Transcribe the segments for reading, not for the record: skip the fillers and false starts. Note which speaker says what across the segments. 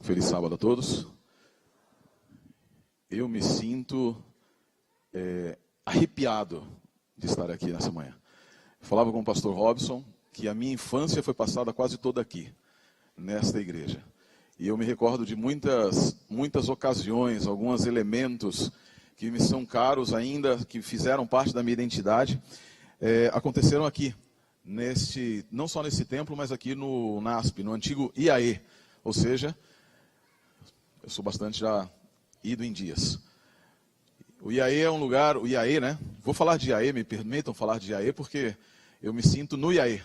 Speaker 1: Feliz sábado a todos. Eu me sinto arrepiado de estar aqui nessa manhã. Eu falava com o pastor Robson que a minha infância foi passada quase toda aqui, nesta igreja. E eu me recordo de muitas ocasiões, alguns elementos que me são caros ainda, que fizeram parte da minha identidade, aconteceram aqui, não só nesse templo, mas aqui no NASP, no antigo IAE. Ou seja, eu sou bastante já ido em dias. O IAE é um lugar, o IAE, né? Vou falar de IAE, me permitam falar de IAE, porque eu me sinto no IAE.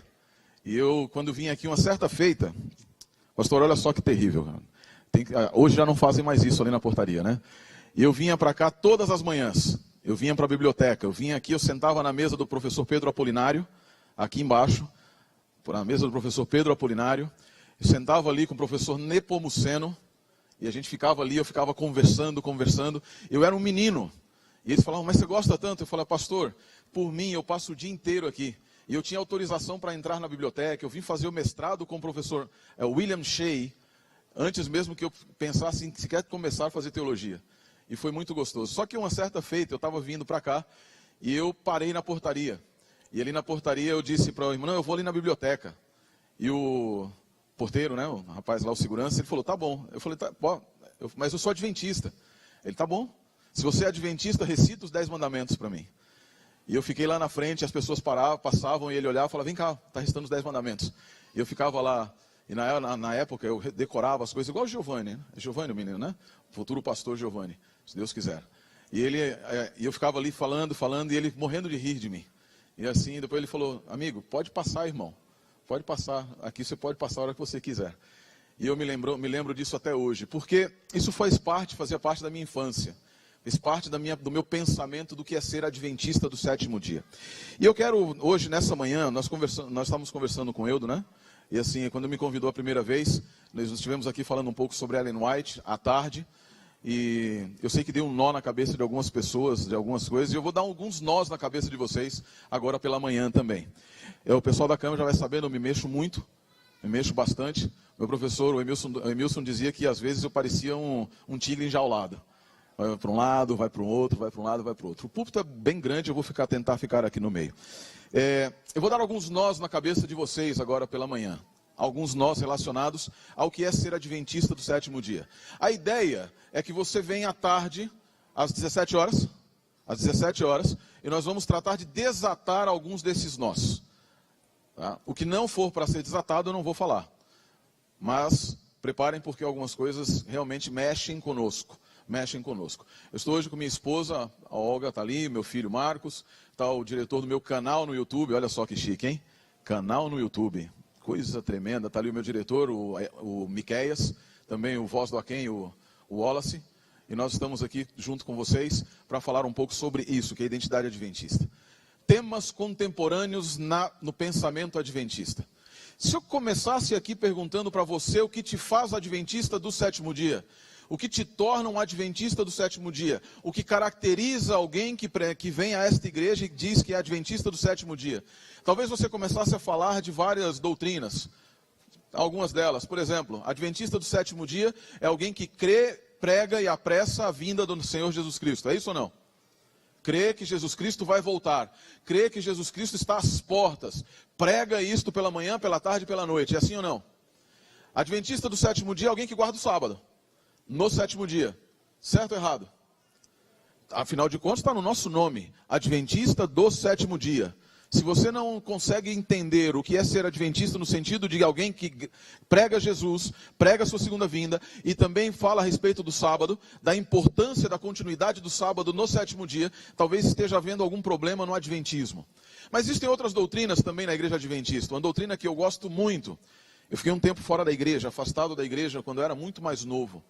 Speaker 1: E eu, quando vim aqui uma certa feita, pastor, olha só que terrível. Hoje já não fazem mais isso ali na portaria, né? E eu vinha para cá todas as manhãs. Eu vinha para a biblioteca. Eu vinha aqui, eu sentava na mesa do professor Pedro Apolinário, aqui embaixo, na mesa do professor Pedro Apolinário. Eu sentava ali com o professor Nepomuceno, e a gente ficava ali, eu ficava conversando. Eu era um menino. E eles falavam, mas você gosta tanto? Eu falava, pastor, por mim eu passo o dia inteiro aqui. E eu tinha autorização para entrar na biblioteca. Eu vim fazer o mestrado com o professor William Shea, antes mesmo que eu pensasse em sequer começar a fazer teologia. E foi muito gostoso. Só que uma certa feita, eu estava vindo para cá, e eu parei na portaria. E ali na portaria eu disse para o irmão, não, eu vou ali na biblioteca. E o porteiro, né, o rapaz lá, o segurança, ele falou, tá bom. Eu falei, tá bom, mas eu sou adventista. Ele, tá bom. Se você é adventista, recita os 10 mandamentos para mim. E eu fiquei lá na frente, as pessoas passavam e ele olhava e falava, vem cá, está recitando os 10 mandamentos. E eu ficava lá, e na época eu decorava as coisas, igual o Giovanni, né? Giovanni o menino, né? O futuro pastor Giovanni, se Deus quiser. E eu ficava ali falando, e ele morrendo de rir de mim. E assim, depois ele falou, amigo, pode passar, irmão. Pode passar, aqui você pode passar a hora que você quiser. E eu me lembro disso até hoje, porque isso fazia parte da minha infância. Fez parte do meu pensamento do que é ser adventista do sétimo dia. E eu quero, hoje, nessa manhã, nós estávamos conversando com o Eudo, né? E assim, quando me convidou a primeira vez, nós estivemos aqui falando um pouco sobre Ellen White, à tarde. E eu sei que deu um nó na cabeça de algumas pessoas, de algumas coisas. E eu vou dar alguns nós na cabeça de vocês, agora pela manhã também. O pessoal da Câmara já vai sabendo, eu me mexo muito, me mexo bastante. Meu professor, o Emilson dizia que às vezes eu parecia um tigre enjaulado. Vai para um lado, vai para o outro, vai para um lado, vai para o outro. O púlpito é bem grande, eu vou tentar ficar aqui no meio. Eu vou dar alguns nós na cabeça de vocês agora pela manhã. Alguns nós relacionados ao que é ser adventista do sétimo dia. A ideia é que você venha à tarde, às 17 horas, e nós vamos tratar de desatar alguns desses nós. Tá? O que não for para ser desatado, eu não vou falar. Mas preparem, porque algumas coisas realmente mexem conosco. Eu estou hoje com minha esposa, a Olga está ali, meu filho Marcos, está o diretor do meu canal no YouTube, olha só que chique, hein? Canal no YouTube, coisa tremenda, está ali o meu diretor, o Miqueias, também o Voz do Aquém, o Wallace, e nós estamos aqui junto com vocês para falar um pouco sobre isso, que é a identidade adventista. Temas contemporâneos no pensamento adventista. Se eu começasse aqui perguntando para você o que te faz adventista do sétimo dia, o que te torna um adventista do sétimo dia? O que caracteriza alguém que vem a esta igreja e diz que é adventista do sétimo dia? Talvez você começasse a falar de várias doutrinas. Algumas delas, por exemplo, adventista do sétimo dia é alguém que crê, prega e apressa a vinda do Senhor Jesus Cristo. É isso ou não? Crê que Jesus Cristo vai voltar. Crê que Jesus Cristo está às portas. Prega isto pela manhã, pela tarde e pela noite. É assim ou não? Adventista do sétimo dia é alguém que guarda o sábado. No sétimo dia. Certo ou errado? Afinal de contas está no nosso nome. Adventista do sétimo dia. Se você não consegue entender o que é ser adventista no sentido de alguém que prega Jesus, prega a sua segunda vinda e também fala a respeito do sábado, da importância da continuidade do sábado no sétimo dia, talvez esteja havendo algum problema no adventismo. Mas existem outras doutrinas também na igreja adventista. Uma doutrina que eu gosto muito. Eu fiquei um tempo fora da igreja, afastado da igreja quando eu era muito mais novo.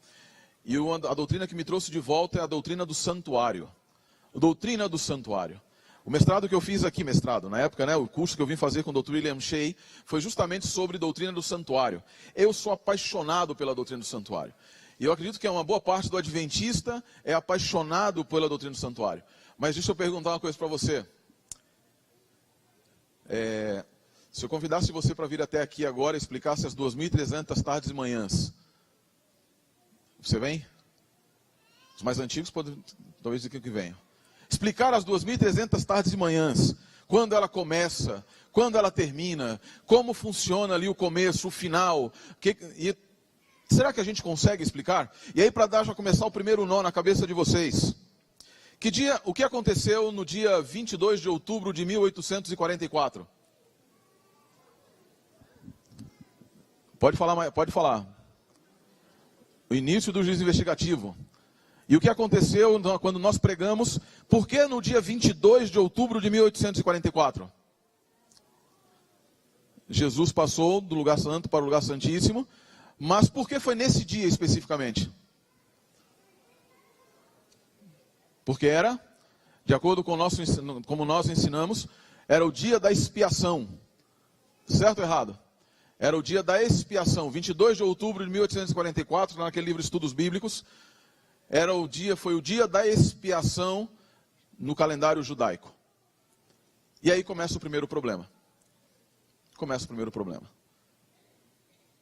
Speaker 1: E a doutrina que me trouxe de volta é a doutrina do santuário. A doutrina do santuário. O mestrado que eu fiz aqui, na época, né, o curso que eu vim fazer com o Dr. William Shea, foi justamente sobre doutrina do santuário. Eu sou apaixonado pela doutrina do santuário. E eu acredito que uma boa parte do adventista é apaixonado pela doutrina do santuário. Mas deixa eu perguntar uma coisa para você. Se eu convidasse você para vir até aqui agora e explicasse as 2.300 tardes e manhãs, Você vem? Os mais antigos podem, talvez dizer que venham. Explicar as 2.300 tardes e manhãs. Quando ela começa, quando ela termina, como funciona ali o começo, o final. Será que a gente consegue explicar? E aí, para já começar o primeiro nó na cabeça de vocês. O que aconteceu no dia 22 de outubro de 1844? Pode falar, pode falar. O início do juízo investigativo. E o que aconteceu quando nós pregamos? Por que no dia 22 de outubro de 1844? Jesus passou do lugar santo para o lugar santíssimo. Mas por que foi nesse dia especificamente? Porque era, de acordo com como nós ensinamos, era o dia da expiação. Certo ou errado? Era o dia da expiação. 22 de outubro de 1844, naquele livro Estudos Bíblicos, foi o dia da expiação no calendário judaico. E aí começa o primeiro problema.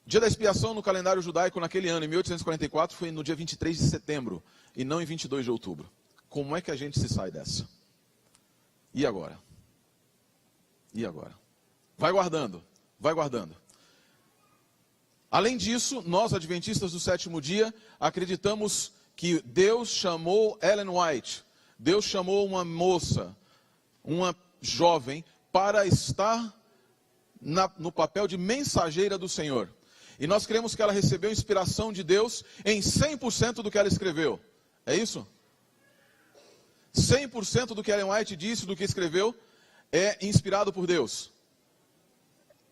Speaker 1: Dia da expiação no calendário judaico naquele ano, em 1844, foi no dia 23 de setembro, e não em 22 de outubro. Como é que a gente se sai dessa? E agora? Vai guardando. Além disso, nós, adventistas do sétimo dia, acreditamos que Deus chamou Ellen White, Deus chamou uma moça, uma jovem, para estar no papel de mensageira do Senhor. E nós cremos que ela recebeu inspiração de Deus em 100% do que ela escreveu. É isso? 100% do que Ellen White disse, do que escreveu, é inspirado por Deus.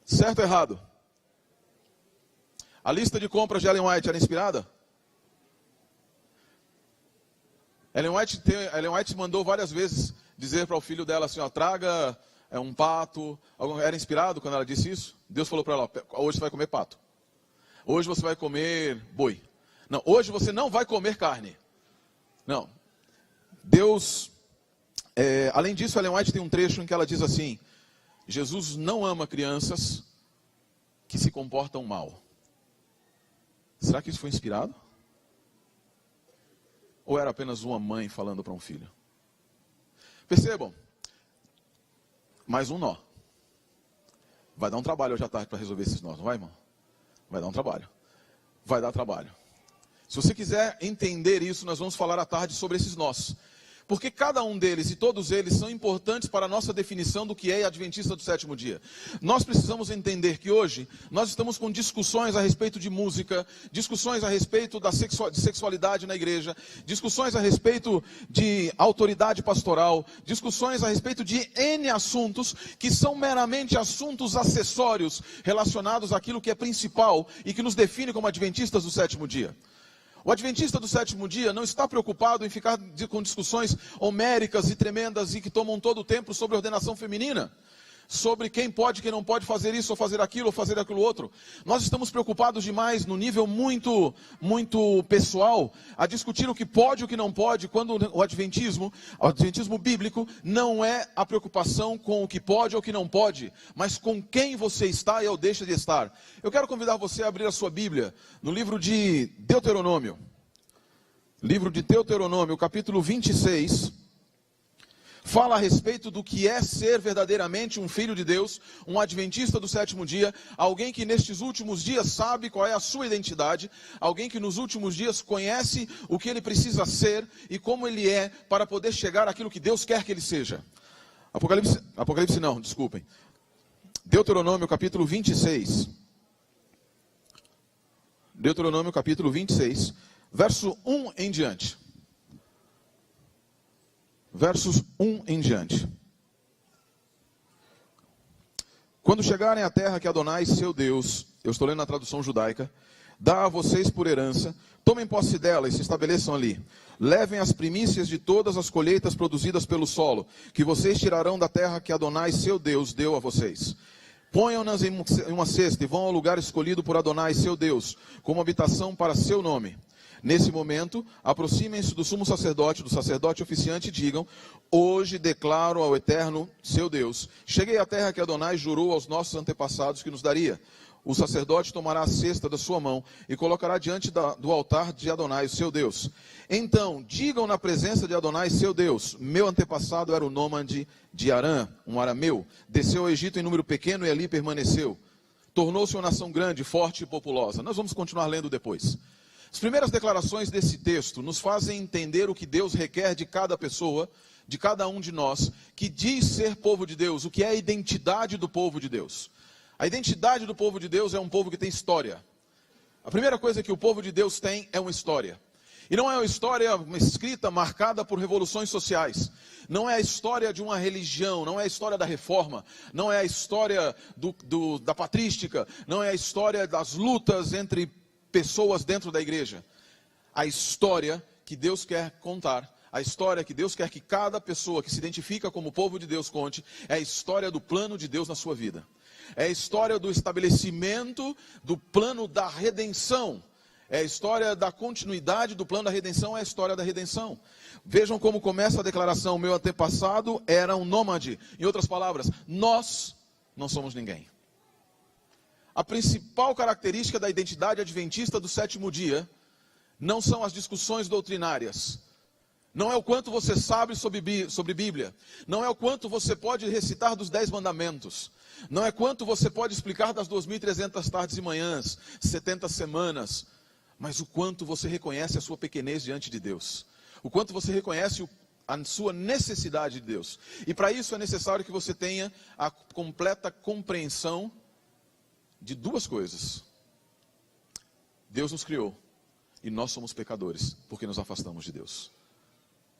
Speaker 1: Certo ou errado? A lista de compras de Ellen White era inspirada? Ellen White mandou várias vezes dizer para o filho dela assim, ó, traga um pato. Era inspirado quando ela disse isso? Deus falou para ela, hoje você vai comer pato. Hoje você vai comer boi. Não, hoje você não vai comer carne. Não. Deus, além disso, Ellen White tem um trecho em que ela diz assim, Jesus não ama crianças que se comportam mal. Será que isso foi inspirado? Ou era apenas uma mãe falando para um filho? Percebam, mais um nó. Vai dar um trabalho hoje à tarde para resolver esses nós, não vai, irmão? Vai dar um trabalho. Vai dar trabalho. Se você quiser entender isso, nós vamos falar à tarde sobre esses nós. Porque cada um deles e todos eles são importantes para a nossa definição do que é adventista do sétimo dia. Nós precisamos entender que hoje nós estamos com discussões a respeito de música, discussões a respeito de sexualidade na igreja, discussões a respeito de autoridade pastoral, discussões a respeito de N assuntos que são meramente assuntos acessórios relacionados àquilo que é principal e que nos define como adventistas do sétimo dia. O adventista do sétimo dia não está preocupado em ficar com discussões homéricas e tremendas e que tomam todo o tempo sobre ordenação feminina. Sobre quem pode, quem não pode fazer isso, ou fazer aquilo outro. Nós estamos preocupados demais, no nível muito pessoal, a discutir o que pode e o que não pode, quando o adventismo bíblico, não é a preocupação com o que pode ou o que não pode, mas com quem você está e ou deixa de estar. Eu quero convidar você a abrir a sua Bíblia, no livro de Deuteronômio. Livro de Deuteronômio, capítulo 26... fala a respeito do que é ser verdadeiramente um filho de Deus, um adventista do sétimo dia, alguém que nestes últimos dias sabe qual é a sua identidade, alguém que nos últimos dias conhece o que ele precisa ser e como ele é para poder chegar àquilo que Deus quer que ele seja. Apocalipse não, desculpem. Deuteronômio capítulo 26. Deuteronômio capítulo 26, verso 1 em diante. Versos 1 em diante. Quando chegarem à terra que Adonai, seu Deus, eu estou lendo na tradução judaica, dá a vocês por herança, tomem posse dela e se estabeleçam ali. Levem as primícias de todas as colheitas produzidas pelo solo, que vocês tirarão da terra que Adonai, seu Deus, deu a vocês. Ponham-nas em uma cesta e vão ao lugar escolhido por Adonai, seu Deus, como habitação para seu nome. Nesse momento, aproximem-se do sumo sacerdote, do sacerdote oficiante e digam, hoje declaro ao Eterno, seu Deus, cheguei à terra que Adonai jurou aos nossos antepassados que nos daria. o sacerdote tomará a cesta da sua mão e colocará diante do altar de Adonai, seu Deus. Então, digam na presença de Adonai, seu Deus: meu antepassado era o nômade de Arã, um arameu. Desceu ao Egito em número pequeno e ali permaneceu. Tornou-se uma nação grande, forte e populosa. Nós vamos continuar lendo depois. As primeiras declarações desse texto nos fazem entender o que Deus requer de cada pessoa, de cada um de nós, que diz ser povo de Deus, o que é a identidade do povo de Deus. A identidade do povo de Deus é um povo que tem história. A primeira coisa que o povo de Deus tem é uma história. E não é uma história escrita, marcada por revoluções sociais. Não é a história de uma religião, não é a história da reforma, não é a história da patrística, não é a história das lutas entre pessoas dentro da igreja. A história que Deus quer contar, a história que Deus quer que cada pessoa que se identifica como povo de Deus conte, é a história do plano de Deus na sua vida. É a história do estabelecimento do plano da redenção. É a história da continuidade do plano da redenção, é a história da redenção. Vejam como começa a declaração: meu antepassado era um nômade. Em outras palavras, nós não somos ninguém. A principal característica da identidade adventista do sétimo dia não são as discussões doutrinárias. Não é o quanto você sabe sobre Bíblia. Não é o quanto você pode recitar dos 10 mandamentos. Não é quanto você pode explicar das 2.300 tardes e manhãs, 70 semanas. Mas o quanto você reconhece a sua pequenez diante de Deus. O quanto você reconhece a sua necessidade de Deus. E para isso é necessário que você tenha a completa compreensão de duas coisas. Deus nos criou. E nós somos pecadores, porque nos afastamos de Deus.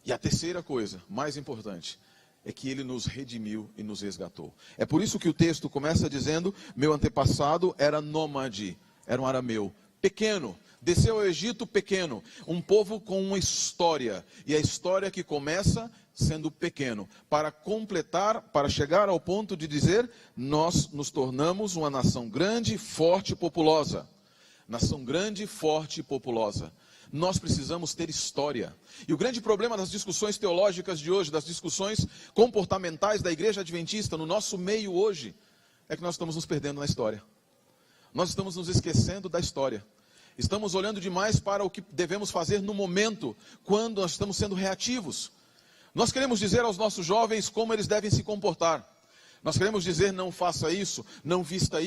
Speaker 1: E a terceira coisa, mais importante, é que Ele nos redimiu e nos resgatou. É por isso que o texto começa dizendo: meu antepassado era nômade, era um arameu, pequeno, desceu ao Egito pequeno, um povo com uma história. E a história que começa sendo pequeno, para completar, para chegar ao ponto de dizer: nós nos tornamos uma nação grande, forte e populosa. Nação grande, forte e populosa. Nós precisamos ter história. E o grande problema das discussões teológicas de hoje, das discussões comportamentais da igreja adventista no nosso meio hoje, é que nós estamos nos perdendo na história. Nós estamos nos esquecendo da história. Estamos olhando demais para o que devemos fazer no momento, quando nós estamos sendo reativos. Nós queremos dizer aos nossos jovens como eles devem se comportar. Nós queremos dizer: não faça isso, não vista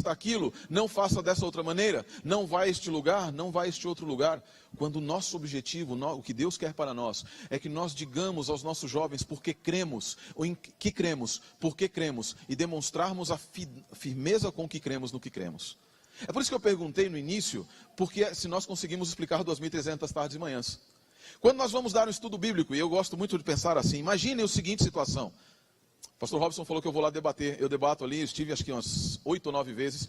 Speaker 1: aquilo, não faça dessa outra maneira, não vá a este lugar, não vá a este outro lugar. Quando o nosso objetivo, o que Deus quer para nós, é que nós digamos aos nossos jovens porque cremos, ou em que cremos, porque cremos, e demonstrarmos a firmeza com que cremos no que cremos. É por isso que eu perguntei no início, porque se nós conseguimos explicar 2.300 tardes e manhãs. Quando nós vamos dar um estudo bíblico, e eu gosto muito de pensar assim, imaginem a seguinte situação. O pastor Robson falou que eu vou lá debater. Eu debato ali, estive acho que umas 8 ou 9 vezes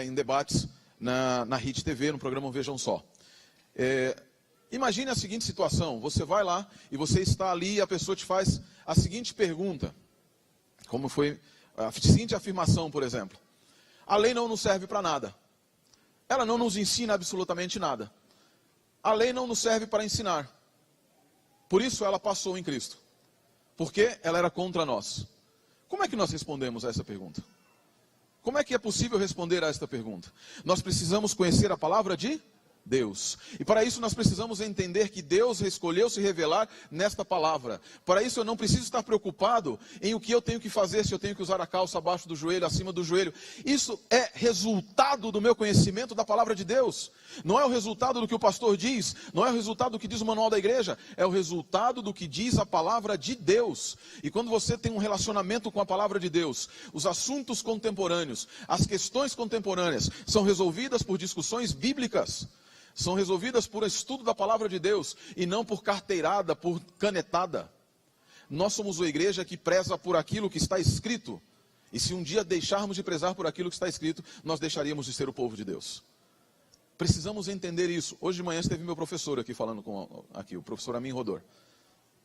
Speaker 1: em debates na Hit TV, no programa Vejam Só. Imagine a seguinte situação: você vai lá e você está ali e a pessoa te faz a seguinte pergunta. Como foi a seguinte afirmação, por exemplo: a lei não nos serve para nada. Ela não nos ensina absolutamente nada. A lei não nos serve para ensinar. Por isso ela passou em Cristo. Porque ela era contra nós. Como é que nós respondemos a essa pergunta? Como é que é possível responder a esta pergunta? Nós precisamos conhecer a palavra de Deus. E para isso nós precisamos entender que Deus escolheu se revelar nesta palavra. Para isso eu não preciso estar preocupado em o que eu tenho que fazer, se eu tenho que usar a calça abaixo do joelho, acima do joelho. Isso é resultado do meu conhecimento da palavra de Deus. Não é o resultado do que o pastor diz, não é o resultado do que diz o manual da igreja, é o resultado do que diz a palavra de Deus. E quando você tem um relacionamento com a palavra de Deus, os assuntos contemporâneos, as questões contemporâneas são resolvidas por discussões bíblicas. São resolvidas por estudo da palavra de Deus e não por carteirada, por canetada. Nós somos uma igreja que preza por aquilo que está escrito. E se um dia deixarmos de prezar por aquilo que está escrito, nós deixaríamos de ser o povo de Deus. Precisamos entender isso. Hoje de manhã esteve meu professor aqui falando o professor Amin Rodor.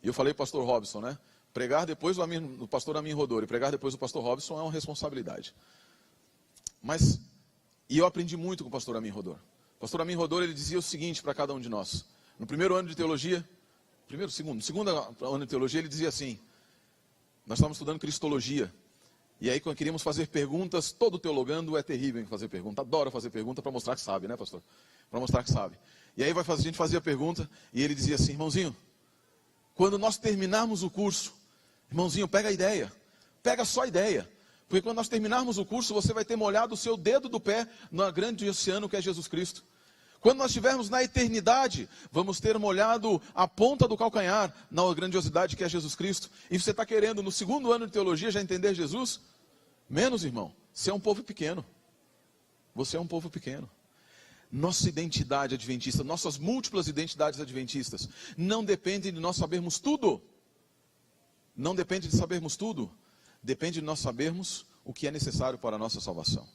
Speaker 1: E eu falei para o pastor Robson, né? Pregar depois do pastor Amin Rodor e pregar depois do pastor Robson é uma responsabilidade. E eu aprendi muito com o pastor Amin Rodor. O pastor Amin Rodor, ele dizia o seguinte para cada um de nós. No primeiro ano de teologia, segundo ano de teologia, ele dizia assim: nós estávamos estudando cristologia. E aí, quando queríamos fazer perguntas, todo teologando é terrível em fazer pergunta. Adora fazer pergunta para mostrar que sabe, né, pastor? Para mostrar que sabe. E aí a gente fazia pergunta e ele dizia assim: irmãozinho, quando nós terminarmos o curso, irmãozinho, pega a ideia. Pega só a ideia. Porque quando nós terminarmos o curso, você vai ter molhado o seu dedo do pé no grande oceano que é Jesus Cristo. Quando nós estivermos na eternidade, vamos ter molhado a ponta do calcanhar na grandiosidade que é Jesus Cristo. E você está querendo, no segundo ano de teologia, já entender Jesus? Menos, irmão. Você é um povo pequeno. Você é um povo pequeno. Nossa identidade adventista, nossas múltiplas identidades adventistas, não dependem de nós sabermos tudo. Não depende de sabermos tudo. Depende de nós sabermos o que é necessário para a nossa salvação.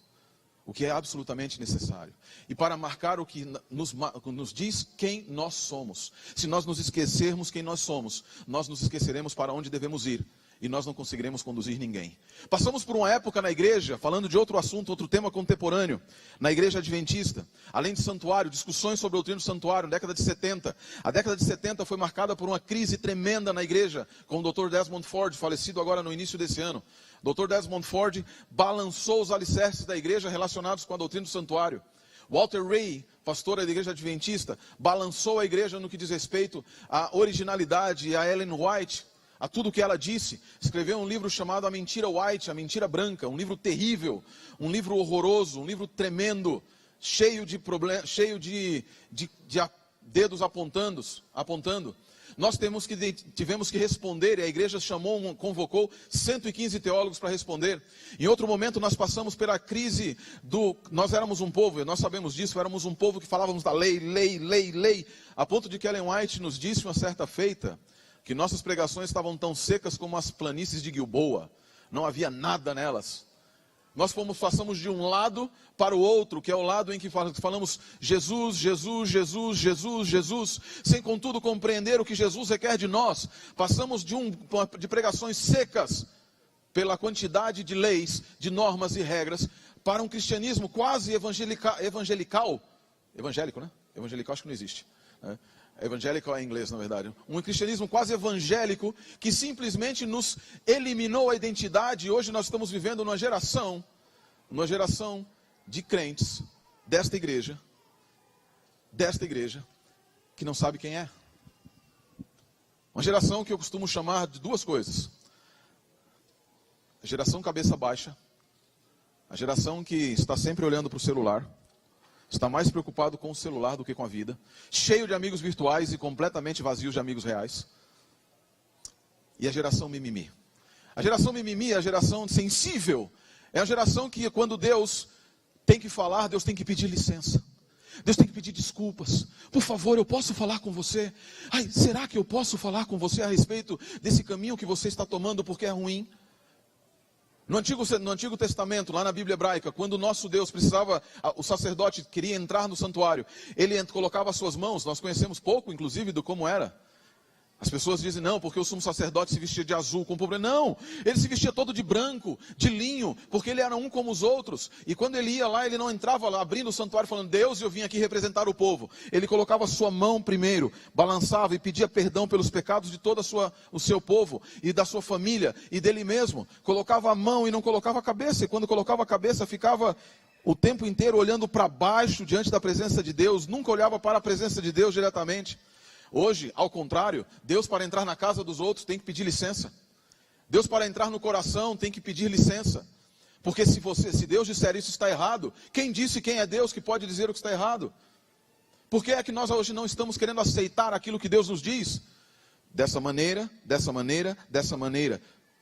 Speaker 1: O que é absolutamente necessário. E para marcar o que nos diz quem nós somos. Se nós nos esquecermos quem nós somos, nós nos esqueceremos para onde devemos ir. E nós não conseguiremos conduzir ninguém. Passamos por uma época na igreja, falando de outro assunto, outro tema contemporâneo, na igreja adventista, além de santuário, discussões sobre a doutrina do santuário, na década de 70. A década de 70 foi marcada por uma crise tremenda na igreja, com o Dr. Desmond Ford, falecido agora no início desse ano. O Dr. Desmond Ford balançou os alicerces da igreja relacionados com a doutrina do santuário. Walter Ray, pastor da igreja adventista, balançou a igreja no que diz respeito à originalidade e a Ellen White, a tudo o que ela disse. Escreveu um livro chamado A Mentira White, A Mentira Branca, um livro terrível, um livro horroroso, um livro tremendo, cheio de problemas, cheio de dedos apontando. Nós tivemos que responder, e a igreja convocou 115 teólogos para responder. Em outro momento nós passamos pela crise nós éramos um povo, e nós sabemos disso, éramos um povo que falávamos da lei, a ponto de que Ellen White nos disse uma certa feita, que nossas pregações estavam tão secas como as planícies de Gilboa, não havia nada nelas. Nós passamos de um lado para o outro, que é o lado em que falamos Jesus, Jesus, Jesus, Jesus, Jesus, sem contudo compreender o que Jesus requer de nós. Passamos de pregações secas, pela quantidade de leis, de normas e regras, para um cristianismo quase evangelical. Evangélico, né? Evangelical acho que não existe, né? Evangelical é em inglês, na verdade. Um cristianismo quase evangélico que simplesmente nos eliminou a identidade. E hoje nós estamos vivendo numa geração de crentes desta igreja, que não sabe quem é. Uma geração que eu costumo chamar de duas coisas. A geração cabeça baixa. A geração que está sempre olhando para o celular. Está mais preocupado com o celular do que com a vida. Cheio de amigos virtuais e completamente vazios de amigos reais. E a geração mimimi. A geração mimimi é a geração sensível. É a geração que quando Deus tem que falar, Deus tem que pedir licença. Deus tem que pedir desculpas. Por favor, eu posso falar com você? Ai, será que eu posso falar com você a respeito desse caminho que você está tomando porque é ruim? No Antigo Testamento, lá na Bíblia hebraica, quando o nosso Deus precisava, o sacerdote queria entrar no santuário, ele colocava as suas mãos, nós conhecemos pouco, inclusive, do como era. As pessoas dizem, não, porque o sumo sacerdote se vestia de azul com problema. Não, ele se vestia todo de branco, de linho, porque ele era um como os outros. E quando ele ia lá, ele não entrava lá, abrindo o santuário, falando, Deus, eu vim aqui representar o povo. Ele colocava a sua mão primeiro, balançava e pedia perdão pelos pecados de todo o seu povo, e da sua família, e dele mesmo. Colocava a mão e não colocava a cabeça, e quando colocava a cabeça, ficava o tempo inteiro olhando para baixo, diante da presença de Deus, nunca olhava para a presença de Deus diretamente. Hoje, ao contrário, Deus para entrar na casa dos outros tem que pedir licença. Deus para entrar no coração tem que pedir licença. Porque se Deus disser isso está errado, quem disse quem é Deus que pode dizer o que está errado? Por que é que nós hoje não estamos querendo aceitar aquilo que Deus nos diz? Dessa maneira, dessa maneira, dessa maneira.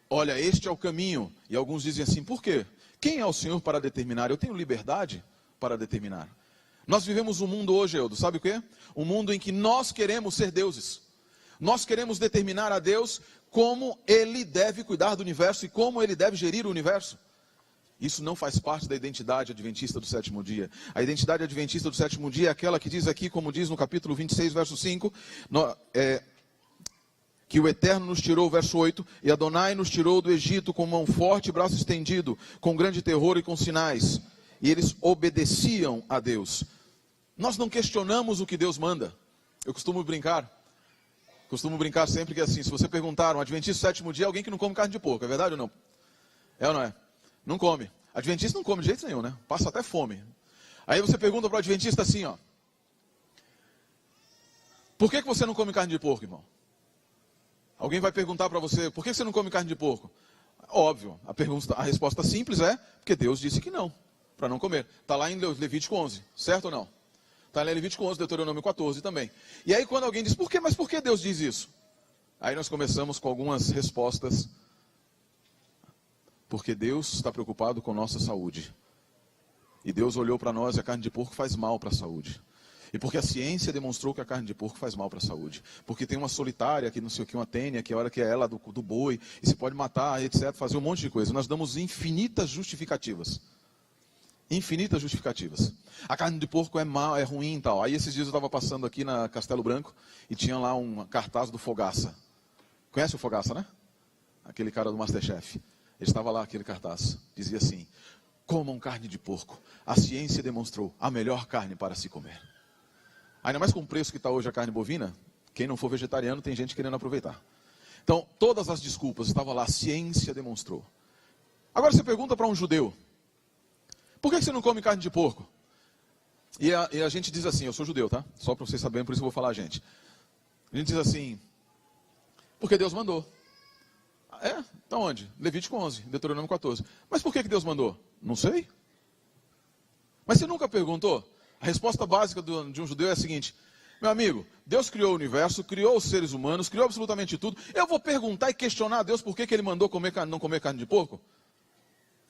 Speaker 1: Olha, este é o caminho. E alguns dizem assim, por quê? Quem é o Senhor para determinar? Eu tenho liberdade para determinar. Nós vivemos um mundo hoje, Eudo, sabe o quê? Um mundo em que nós queremos ser deuses. Nós queremos determinar a Deus como Ele deve cuidar do universo e como Ele deve gerir o universo. Isso não faz parte da identidade adventista do sétimo dia. A identidade adventista do sétimo dia é aquela que diz aqui, como diz no capítulo 26, verso 5, que o Eterno nos tirou, verso 8, e Adonai nos tirou do Egito com mão forte e braço estendido, com grande terror e com sinais. E eles obedeciam a Deus. Nós não questionamos o que Deus manda. Eu costumo brincar sempre que é assim, se você perguntar um adventista do sétimo dia, é alguém que não come carne de porco, é verdade ou não? É ou não é? Não come. Adventista não come de jeito nenhum, né? Passa até fome. Aí você pergunta para o adventista assim, ó. Por que você não come carne de porco, irmão? Alguém vai perguntar para você, por que você não come carne de porco? Óbvio, a resposta simples é, porque Deus disse que não, para não comer. Está lá em Levítico 11, certo ou não? Está lá em Levítico 11, Deuteronômio 14 também. E aí quando alguém diz, mas por que Deus diz isso? Aí nós começamos com algumas respostas. Porque Deus está preocupado com nossa saúde. E Deus olhou para nós e a carne de porco faz mal para a saúde. E porque a ciência demonstrou que a carne de porco faz mal para a saúde. Porque tem uma solitária, que não sei o que, uma tênia, que a hora que é ela do boi, e se pode matar, etc., fazer um monte de coisa. Nós damos infinitas justificativas. Infinitas justificativas. A carne de porco é mal, é ruim e tal. Aí esses dias eu estava passando aqui na Castelo Branco e tinha lá um cartaz do Fogaça. Conhece o Fogaça, né? Aquele cara do Masterchef. Ele estava lá, aquele cartaz. Dizia assim, comam carne de porco. A ciência demonstrou a melhor carne para se comer. Ainda mais com o preço que está hoje a carne bovina, quem não for vegetariano tem gente querendo aproveitar. Então, todas as desculpas, estava lá, a ciência demonstrou. Agora você pergunta para um judeu, por que você não come carne de porco? E a gente diz assim, eu sou judeu, tá? Só para vocês saberem, por isso eu vou falar a gente. A gente diz assim, porque Deus mandou. É? Tá onde? Levítico 11, Deuteronômio 14. Mas por que Deus mandou? Não sei. Mas você nunca perguntou? A resposta básica de um judeu é a seguinte, meu amigo, Deus criou o universo, criou os seres humanos, criou absolutamente tudo. Eu vou perguntar e questionar a Deus por que Ele mandou não comer carne de porco?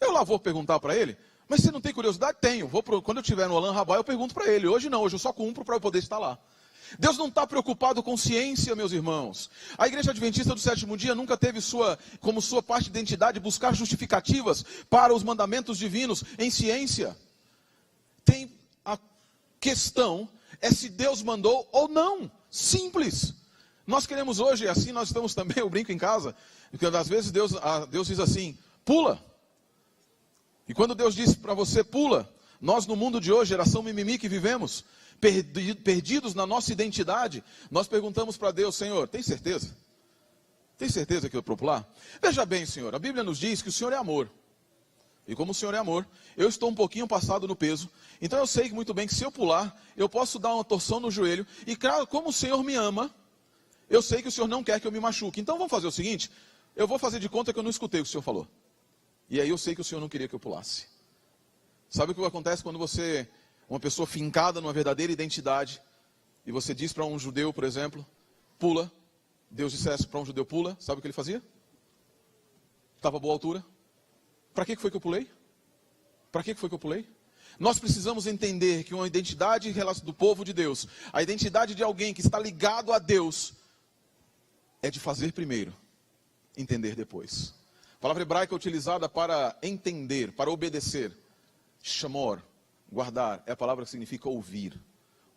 Speaker 1: Eu lá vou perguntar para Ele. Mas você não tem curiosidade? Tenho. Quando eu estiver no Alain Rabat, eu pergunto para Ele. Hoje não, hoje eu só cumpro para eu poder estar lá. Deus não está preocupado com ciência, meus irmãos. A Igreja Adventista do Sétimo Dia nunca teve como sua parte de identidade buscar justificativas para os mandamentos divinos em ciência. A questão é se Deus mandou ou não. Simples. Nós queremos hoje, assim nós estamos também, eu brinco em casa, porque às vezes Deus diz assim, pula. E quando Deus diz para você, pula, nós no mundo de hoje, geração mimimi que vivemos, perdidos na nossa identidade, nós perguntamos para Deus, Senhor, tem certeza? Tem certeza que eu vou pular? Veja bem, Senhor, a Bíblia nos diz que o Senhor é amor. E como o Senhor é amor, eu estou um pouquinho passado no peso, então eu sei muito bem que se eu pular, eu posso dar uma torção no joelho, e claro, como o Senhor me ama, eu sei que o Senhor não quer que eu me machuque. Então vamos fazer o seguinte, eu vou fazer de conta que eu não escutei o que o Senhor falou. E aí eu sei que o Senhor não queria que eu pulasse. Sabe o que acontece quando você, uma pessoa fincada numa verdadeira identidade, e você diz para um judeu, por exemplo, pula, Deus dissesse para um judeu, pula, sabe o que ele fazia? Estava a boa altura. Para que foi que eu pulei? Para que foi que eu pulei? Nós precisamos entender que uma identidade do povo de Deus, a identidade de alguém que está ligado a Deus, é de fazer primeiro, entender depois. A palavra hebraica utilizada para entender, para obedecer, chamor, guardar, é a palavra que significa ouvir,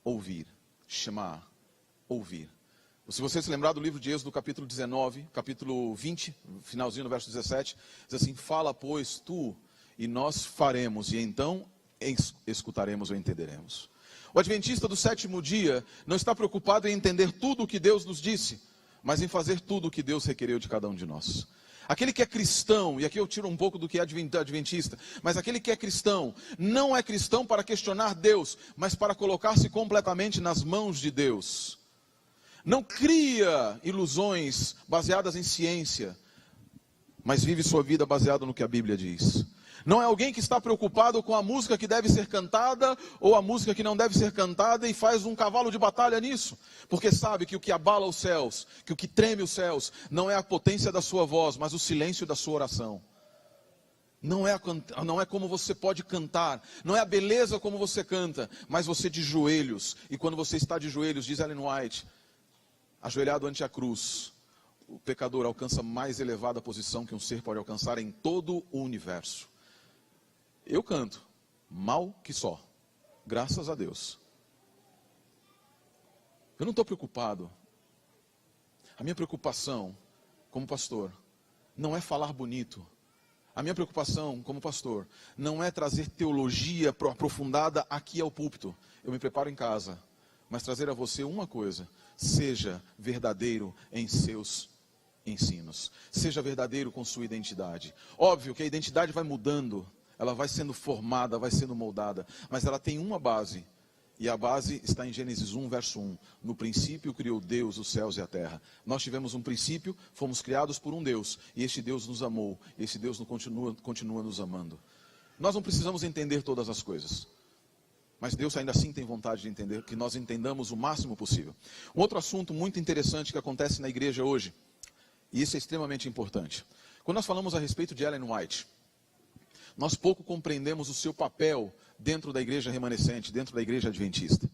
Speaker 1: ouvir, chamar, ouvir. Se você se lembrar do livro de Êxodo, capítulo 19, capítulo 20, finalzinho no verso 17, diz assim, fala pois tu, e nós faremos, e então escutaremos ou entenderemos. O adventista do sétimo dia não está preocupado em entender tudo o que Deus nos disse, mas em fazer tudo o que Deus requereu de cada um de nós. Aquele que é cristão, e aqui eu tiro um pouco do que é adventista, mas aquele que é cristão, não é cristão para questionar Deus, mas para colocar-se completamente nas mãos de Deus. Não cria ilusões baseadas em ciência, mas vive sua vida baseada no que a Bíblia diz. Não é alguém que está preocupado com a música que deve ser cantada ou a música que não deve ser cantada e faz um cavalo de batalha nisso. Porque sabe que o que abala os céus, que o que treme os céus, não é a potência da sua voz, mas o silêncio da sua oração. Não é como você pode cantar, não é a beleza como você canta, mas você de joelhos. E quando você está de joelhos, diz Ellen White, ajoelhado ante a cruz, o pecador alcança a mais elevada posição que um ser pode alcançar em todo o universo. Eu canto, mal que só, graças a Deus. Eu não estou preocupado. A minha preocupação como pastor não é falar bonito. A minha preocupação como pastor não é trazer teologia aprofundada aqui ao púlpito. Eu me preparo em casa, mas trazer a você uma coisa: seja verdadeiro em seus ensinos. Seja verdadeiro com sua identidade. Óbvio que a identidade vai mudando, ela vai sendo formada, vai sendo moldada, mas ela tem uma base. E a base está em Gênesis 1, verso 1. No princípio criou Deus os céus e a terra. Nós tivemos um princípio, fomos criados por um Deus. E este Deus nos amou. E esse Deus continua nos amando. Nós não precisamos entender todas as coisas. Mas Deus ainda assim tem vontade de entender, que nós entendamos o máximo possível. Um outro assunto muito interessante que acontece na igreja hoje, e isso é extremamente importante. Quando nós falamos a respeito de Ellen White, nós pouco compreendemos o seu papel dentro da igreja remanescente, dentro da igreja adventista.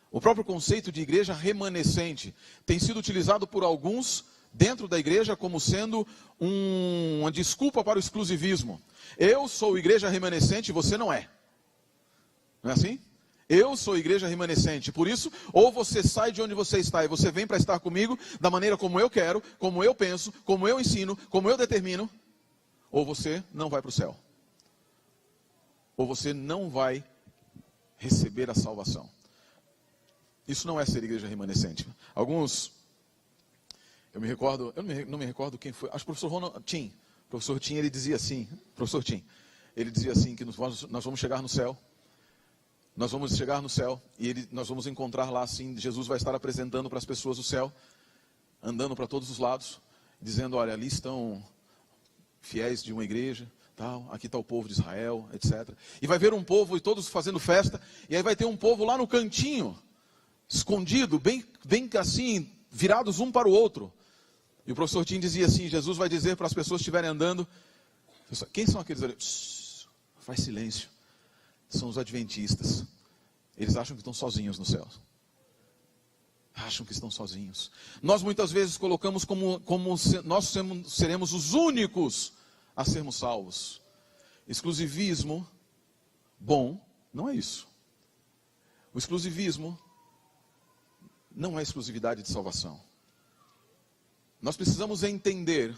Speaker 1: O próprio conceito de igreja remanescente tem sido utilizado por alguns dentro da igreja como sendo uma desculpa para o exclusivismo. Eu sou igreja remanescente e você não é. Não é assim? Eu sou igreja remanescente, por isso, ou você sai de onde você está e você vem para estar comigo da maneira como eu quero, como eu penso, como eu ensino, como eu determino, ou você não vai para o céu. Ou você não vai receber a salvação. Isso não é ser igreja remanescente. Alguns, eu não me recordo quem foi, acho que o professor Ronald Tim. O professor Tim, ele dizia assim, que nós vamos chegar no céu. Nós vamos chegar no céu e nós vamos encontrar lá assim, Jesus vai estar apresentando para as pessoas o céu, andando para todos os lados, dizendo, olha, ali estão fiéis de uma igreja, tal, aqui está o povo de Israel, etc. E vai ver um povo e todos fazendo festa, e aí vai ter um povo lá no cantinho, escondido, bem assim, virados um para o outro. E o professor Tim dizia assim, Jesus vai dizer para as pessoas que estiverem andando, quem são aqueles ali? Faz silêncio. São os adventistas. Eles acham que estão sozinhos no céu. Acham que estão sozinhos. Nós muitas vezes colocamos como nós seremos os únicos a sermos salvos. Exclusivismo bom não é isso. O exclusivismo não é exclusividade de salvação. Nós precisamos entender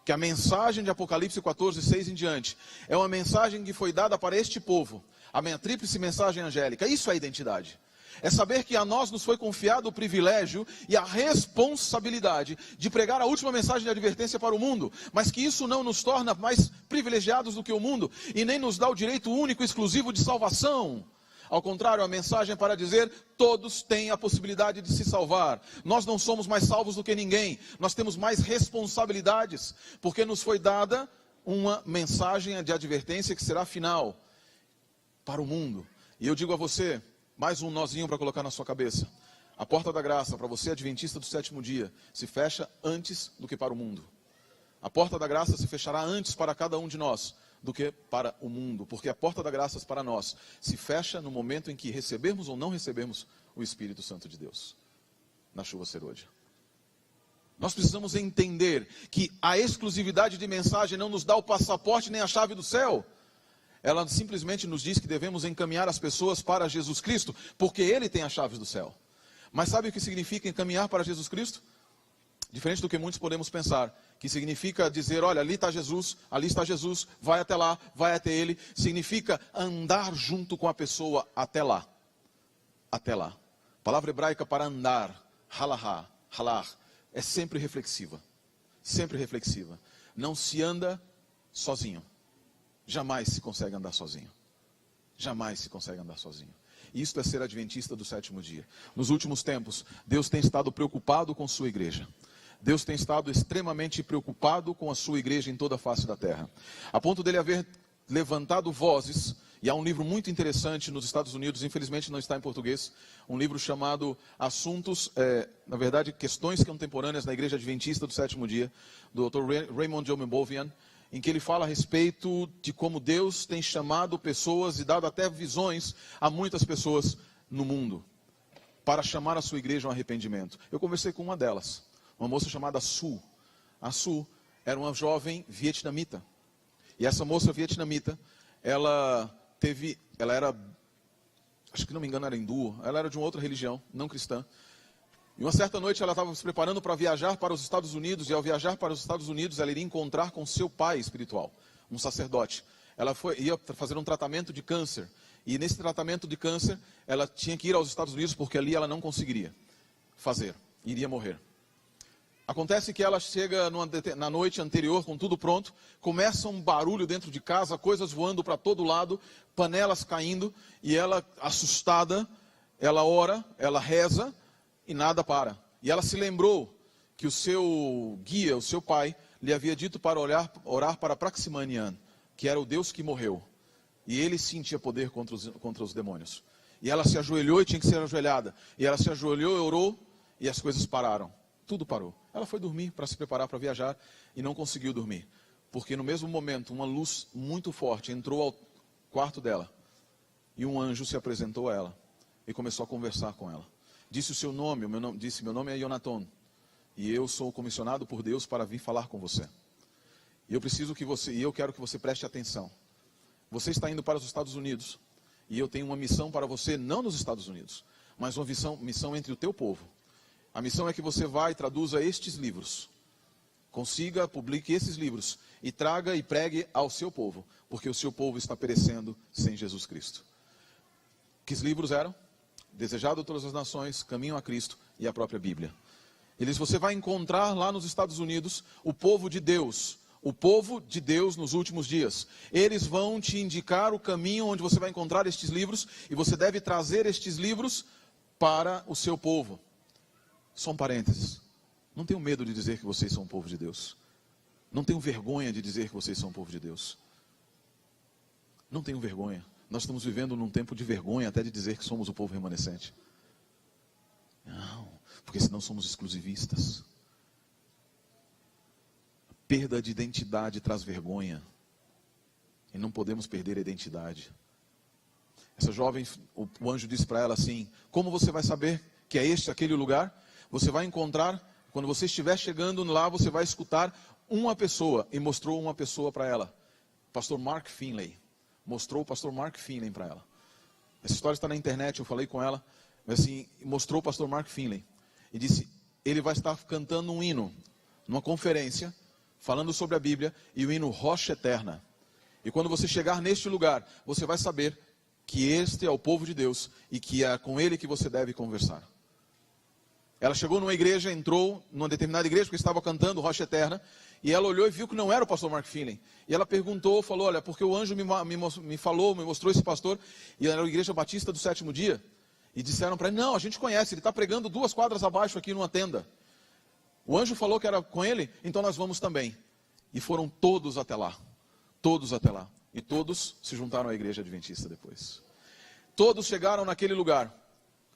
Speaker 1: que a mensagem de Apocalipse 14, 6 em diante, é uma mensagem que foi dada para este povo, a minha tríplice mensagem angélica. Isso é identidade. É saber que a nós nos foi confiado o privilégio e a responsabilidade de pregar a última mensagem de advertência para o mundo, mas que isso não nos torna mais privilegiados do que o mundo, e nem nos dá o direito único e exclusivo de salvação. Ao contrário, a mensagem é para dizer, todos têm a possibilidade de se salvar. Nós não somos mais salvos do que ninguém. Nós temos mais responsabilidades, porque nos foi dada uma mensagem de advertência que será final para o mundo. E eu digo a você, mais um nozinho para colocar na sua cabeça. A porta da graça, para você adventista do sétimo dia, se fecha antes do que para o mundo. A porta da graça se fechará antes para cada um de nós do que para o mundo, porque a porta da graça para nós se fecha no momento em que recebermos ou não recebermos o Espírito Santo de Deus, na chuva serôdia. Nós precisamos entender que a exclusividade de mensagem não nos dá o passaporte nem a chave do céu. Ela simplesmente nos diz que devemos encaminhar as pessoas para Jesus Cristo, porque Ele tem as chaves do céu. Mas sabe o que significa encaminhar para Jesus Cristo? Diferente do que muitos podemos pensar, que significa dizer, olha, ali está Jesus, vai até lá, vai até Ele. Significa andar junto com a pessoa até lá. Até lá. Palavra hebraica para andar, halahá, halar, é sempre reflexiva. Sempre reflexiva. Não se anda sozinho. Jamais se consegue andar sozinho. Jamais se consegue andar sozinho. Isto é ser adventista do sétimo dia. Nos últimos tempos, Deus tem estado preocupado com sua igreja. Deus tem estado extremamente preocupado com a sua igreja em toda a face da terra. A ponto dele haver levantado vozes, e há um livro muito interessante nos Estados Unidos, infelizmente não está em português, um livro chamado Questões Contemporâneas na Igreja Adventista do Sétimo Dia, do Dr. Raymond J. Bovian, em que ele fala a respeito de como Deus tem chamado pessoas e dado até visões a muitas pessoas no mundo, para chamar a sua igreja a um arrependimento. Eu conversei com uma delas, uma moça chamada Su. A Su era uma jovem vietnamita. E essa moça vietnamita, ela era, acho que não me engano, era hindu, ela era de uma outra religião, não cristã. E uma certa noite ela estava se preparando para viajar para os Estados Unidos, e ao viajar para os Estados Unidos ela iria encontrar com seu pai espiritual, um sacerdote. Ela ia fazer um tratamento de câncer, e nesse tratamento de câncer ela tinha que ir aos Estados Unidos, porque ali ela não conseguiria fazer, iria morrer. Acontece que ela chega na noite anterior com tudo pronto, começa um barulho dentro de casa, coisas voando para todo lado, panelas caindo, e ela, assustada, ela ora, ela reza, e nada para. E ela se lembrou que o seu guia, o seu pai, lhe havia dito para orar para Praximanian, que era o Deus que morreu. E ele sentia poder contra os demônios. E ela se ajoelhou e tinha que ser ajoelhada. E ela se ajoelhou e orou, e as coisas pararam. Tudo parou. Ela foi dormir para se preparar para viajar e não conseguiu dormir. Porque no mesmo momento, uma luz muito forte entrou ao quarto dela. E um anjo se apresentou a ela e começou a conversar com ela. Disse o seu nome, disse, meu nome é Yonaton. E eu sou comissionado por Deus para vir falar com você. E eu quero que você preste atenção. Você está indo para os Estados Unidos. E eu tenho uma missão para você, não nos Estados Unidos, mas uma missão entre o teu povo. A missão é que você vá e traduza estes livros. Consiga, publique esses livros. E traga e pregue ao seu povo. Porque o seu povo está perecendo sem Jesus Cristo. Que livros eram? Desejado de todas as nações, Caminho a Cristo e a própria Bíblia. Eles você vai encontrar lá nos Estados Unidos o povo de Deus. O povo de Deus nos últimos dias. Eles vão te indicar o caminho onde você vai encontrar estes livros. E você deve trazer estes livros para o seu povo. Só um parênteses. Não tenham medo de dizer que vocês são o povo de Deus. Não tenham vergonha de dizer que vocês são o povo de Deus. Não tenham vergonha. Nós estamos vivendo num tempo de vergonha até de dizer que somos o povo remanescente. Não, porque senão somos exclusivistas. A perda de identidade traz vergonha. E não podemos perder a identidade. Essa jovem, o anjo disse para ela assim, como você vai saber que é aquele lugar? Você vai encontrar, quando você estiver chegando lá, você vai escutar uma pessoa. E mostrou uma pessoa para ela. Pastor Mark Finley. Mostrou o pastor Mark Finley para ela. Essa história está na internet, eu falei com ela. Mas assim, mostrou o pastor Mark Finley. E disse, ele vai estar cantando um hino, numa conferência, falando sobre a Bíblia, e o hino Rocha Eterna. E quando você chegar neste lugar, você vai saber que este é o povo de Deus, e que é com ele que você deve conversar. Ela chegou numa igreja, entrou numa determinada igreja, porque estava cantando Rocha Eterna, e ela olhou e viu que não era o pastor Mark Finley. E ela falou, olha, porque o anjo me mostrou esse pastor, e era a igreja batista do Sétimo Dia. E disseram para ele, não, a gente conhece, ele está pregando 2 quadras abaixo aqui numa tenda. O anjo falou que era com ele, então nós vamos também. E foram todos até lá. Todos até lá. E todos se juntaram à igreja adventista depois. Todos chegaram naquele lugar.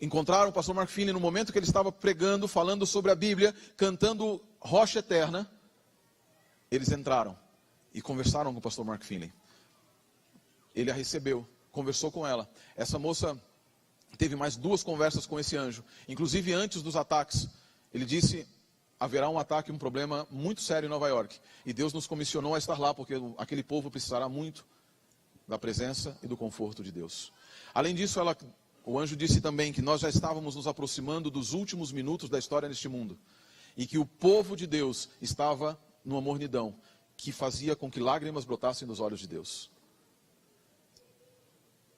Speaker 1: Encontraram o pastor Mark Finley no momento que ele estava pregando, falando sobre a Bíblia, cantando Rocha Eterna. Eles entraram e conversaram com o pastor Mark Finley. Ele a recebeu, conversou com ela. Essa moça teve mais 2 conversas com esse anjo. Inclusive antes dos ataques. Ele disse, haverá um ataque, um problema muito sério em Nova York. E Deus nos comissionou a estar lá, porque aquele povo precisará muito da presença e do conforto de Deus. Além disso, o anjo disse também que nós já estávamos nos aproximando dos últimos minutos da história neste mundo. E que o povo de Deus estava numa mornidão que fazia com que lágrimas brotassem dos olhos de Deus.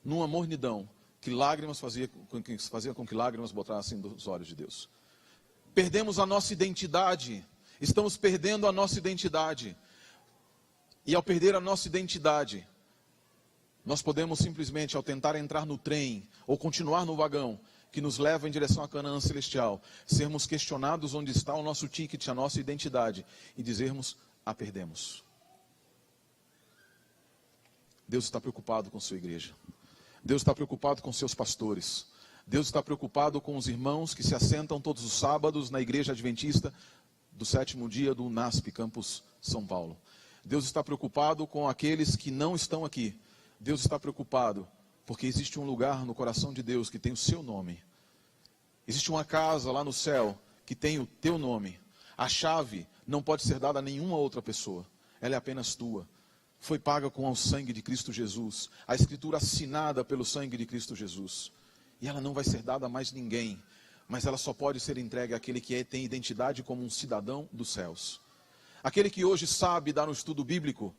Speaker 1: Numa mornidão que fazia com que lágrimas brotassem dos olhos de Deus. Perdemos a nossa identidade. Estamos perdendo a nossa identidade. E ao perder a nossa identidade, nós podemos simplesmente, ao tentar entrar no trem, ou continuar no vagão, que nos leva em direção à Canaã Celestial, sermos questionados onde está o nosso ticket, a nossa identidade, e dizermos, a perdemos. Deus está preocupado com sua igreja. Deus está preocupado com seus pastores. Deus está preocupado com os irmãos que se assentam todos os sábados na igreja adventista do Sétimo Dia do UNASP, Campus São Paulo. Deus está preocupado com aqueles que não estão aqui. Deus está preocupado porque existe um lugar no coração de Deus que tem o seu nome. Existe uma casa lá no céu que tem o teu nome. A chave não pode ser dada a nenhuma outra pessoa. Ela é apenas tua. Foi paga com o sangue de Cristo Jesus. A escritura assinada pelo sangue de Cristo Jesus. E ela não vai ser dada a mais ninguém. Mas ela só pode ser entregue àquele que tem identidade como um cidadão dos céus. Aquele que hoje sabe dar um estudo bíblico.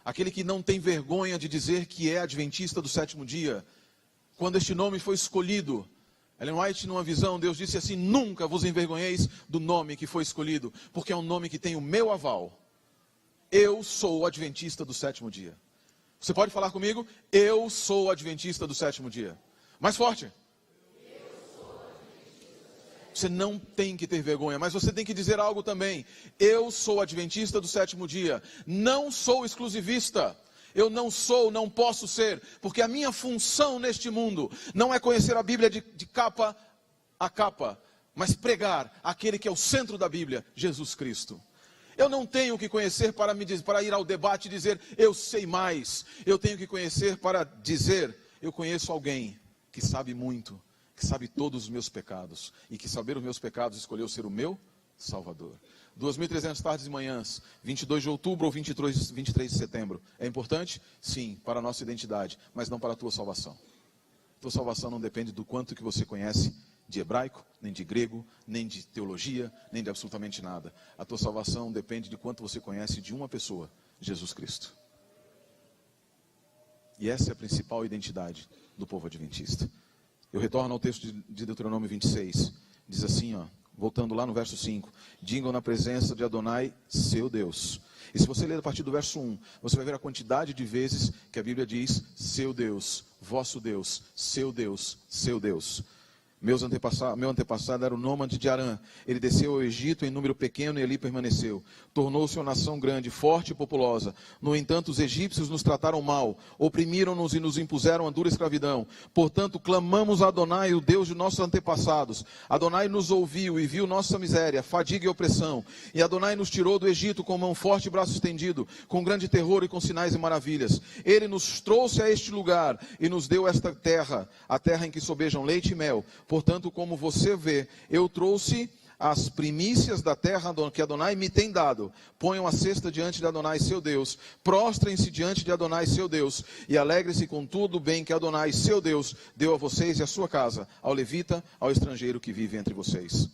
Speaker 1: Aquele que não tem vergonha de dizer que é adventista do sétimo dia. Quando este nome foi escolhido, Ellen White, numa visão, Deus disse assim: nunca vos envergonheis do nome que foi escolhido, porque é um nome que tem o meu aval. Eu sou o adventista do sétimo dia. Você pode falar comigo? Eu sou o adventista do sétimo dia. Mais forte. Você não tem que ter vergonha, mas você tem que dizer algo também. Eu sou adventista do sétimo dia. Não sou exclusivista. Eu não sou, não posso ser, porque a minha função neste mundo não é conhecer a Bíblia de capa a capa, mas pregar aquele que é o centro da Bíblia, Jesus Cristo. Eu não tenho que conhecer para ir ao debate e dizer, eu sei mais. Eu tenho que conhecer para dizer, eu conheço alguém que sabe muito, que sabe todos os meus pecados, e que saber os meus pecados escolheu ser o meu Salvador. 2.300 tardes e manhãs, 22 de outubro ou 23 de setembro. É importante? Sim, para a nossa identidade, mas não para a tua salvação. Tua salvação não depende do quanto que você conhece de hebraico, nem de grego, nem de teologia, nem de absolutamente nada. A tua salvação depende de quanto você conhece de uma pessoa, Jesus Cristo. E essa é a principal identidade do povo adventista. Eu retorno ao texto de Deuteronômio 26. Diz assim, voltando lá no verso 5. Digam na presença de Adonai, seu Deus. E se você ler a partir do verso 1, você vai ver a quantidade de vezes que a Bíblia diz, seu Deus, vosso Deus, seu Deus, seu Deus. Meu antepassado era o nômade de Arã. Ele desceu ao Egito em número pequeno e ali permaneceu. Tornou-se uma nação grande, forte e populosa. No entanto, os egípcios nos trataram mal, oprimiram-nos e nos impuseram a dura escravidão. Portanto, clamamos a Adonai, o Deus de nossos antepassados. Adonai nos ouviu e viu nossa miséria, fadiga e opressão. E Adonai nos tirou do Egito com mão forte e braço estendido, com grande terror e com sinais e maravilhas. Ele nos trouxe a este lugar e nos deu esta terra, a terra em que sobejam leite e mel. Portanto, como você vê, eu trouxe as primícias da terra que Adonai me tem dado. Ponham a cesta diante de Adonai, seu Deus. Prostrem-se diante de Adonai, seu Deus. E alegrem-se com tudo o bem que Adonai, seu Deus, deu a vocês e a sua casa, ao levita, ao estrangeiro que vive entre vocês.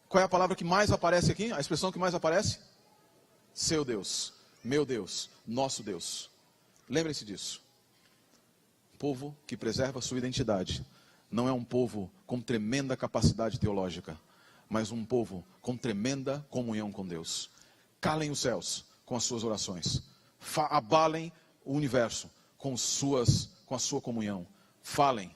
Speaker 1: Qual é a palavra que mais aparece aqui? A expressão que mais aparece? Seu Deus, meu Deus, nosso Deus. Lembrem-se disso. Povo que preserva a sua identidade. Não é um povo com tremenda capacidade teológica, mas um povo com tremenda comunhão com Deus. Calem os céus com as suas orações. Abalem o universo com a sua comunhão. Falem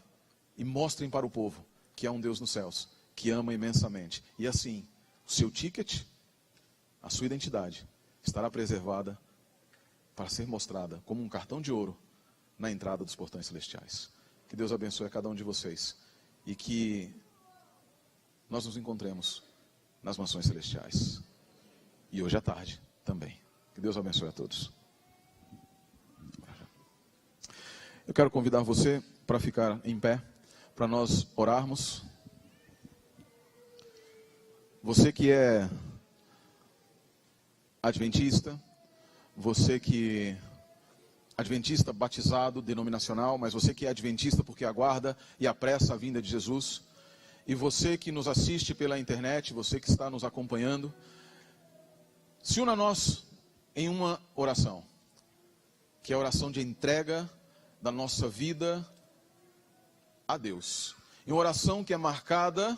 Speaker 1: e mostrem para o povo que há um Deus nos céus, que ama imensamente. E assim, o seu ticket, a sua identidade, estará preservada para ser mostrada como um cartão de ouro na entrada dos portões celestiais. Que Deus abençoe a cada um de vocês e que nós nos encontremos nas mansões celestiais. E hoje à tarde também. Que Deus abençoe a todos. Eu quero convidar você para ficar em pé, para nós orarmos. Você que é adventista, você que adventista batizado, denominacional, mas você que é adventista porque aguarda e apressa a vinda de Jesus, e você que nos assiste pela internet, você que está nos acompanhando, se una a nós em uma oração, que é a oração de entrega da nossa vida a Deus. Em uma oração que é marcada,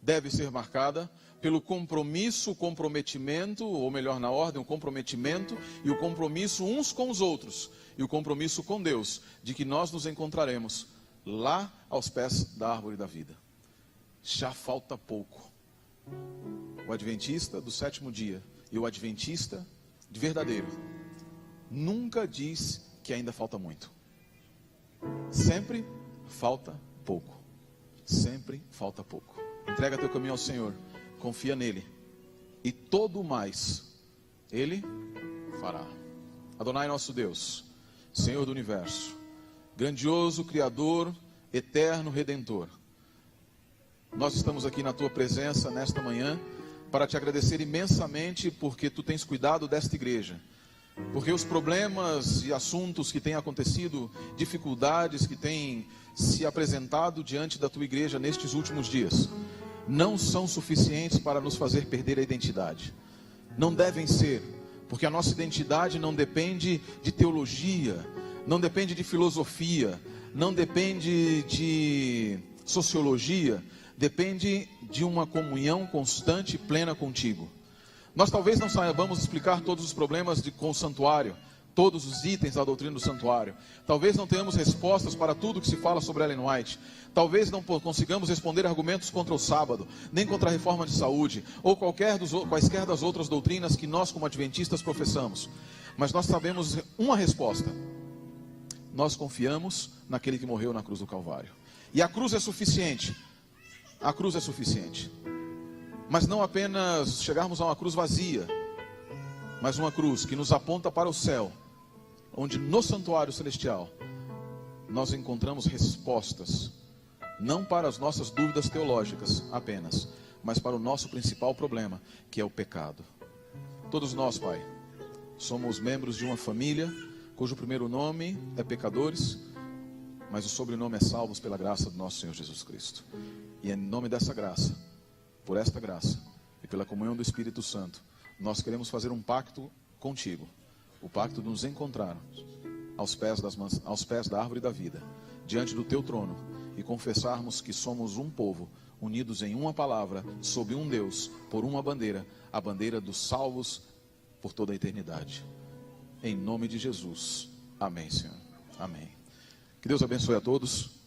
Speaker 1: deve ser marcada, pelo compromisso, comprometimento, ou melhor na ordem, o comprometimento e o compromisso uns com os outros, e o compromisso com Deus, de que nós nos encontraremos lá aos pés da árvore da vida. Já falta pouco. O adventista do sétimo dia e o adventista de verdadeiro nunca diz que ainda falta muito. Sempre falta pouco. Sempre falta pouco. Entrega teu caminho ao Senhor. Confia nele, e todo o mais ele fará. Adonai nosso Deus, Senhor do universo, grandioso Criador, eterno Redentor, nós estamos aqui na tua presença nesta manhã para te agradecer imensamente porque tu tens cuidado desta igreja, porque os problemas e assuntos que têm acontecido, dificuldades que têm se apresentado diante da tua igreja nestes últimos dias, não são suficientes para nos fazer perder a identidade. Não devem ser, porque a nossa identidade não depende de teologia, não depende de filosofia, não depende de sociologia, depende de uma comunhão constante e plena contigo. Nós talvez não saibamos explicar todos os problemas com o santuário, todos os itens da doutrina do santuário. Talvez não tenhamos respostas para tudo que se fala sobre Ellen White. Talvez não consigamos responder argumentos contra o sábado, nem contra a reforma de saúde, ou quaisquer das outras doutrinas que nós como adventistas professamos. Mas nós sabemos uma resposta. Nós confiamos naquele que morreu na cruz do Calvário. E a cruz é suficiente. A cruz é suficiente. Mas não apenas chegarmos a uma cruz vazia, mas uma cruz que nos aponta para o céu, onde no santuário celestial nós encontramos respostas, não para as nossas dúvidas teológicas apenas, mas para o nosso principal problema, que é o pecado. Todos nós, Pai, somos membros de uma família cujo primeiro nome é pecadores, mas o sobrenome é salvos pela graça do nosso Senhor Jesus Cristo. E em nome dessa graça, por esta graça e pela comunhão do Espírito Santo, nós queremos fazer um pacto contigo, o pacto de nos encontrarmos aos pés da árvore da vida, diante do teu trono, e confessarmos que somos um povo, unidos em uma palavra, sob um Deus, por uma bandeira, a bandeira dos salvos por toda a eternidade. Em nome de Jesus. Amém, Senhor. Amém. Que Deus abençoe a todos.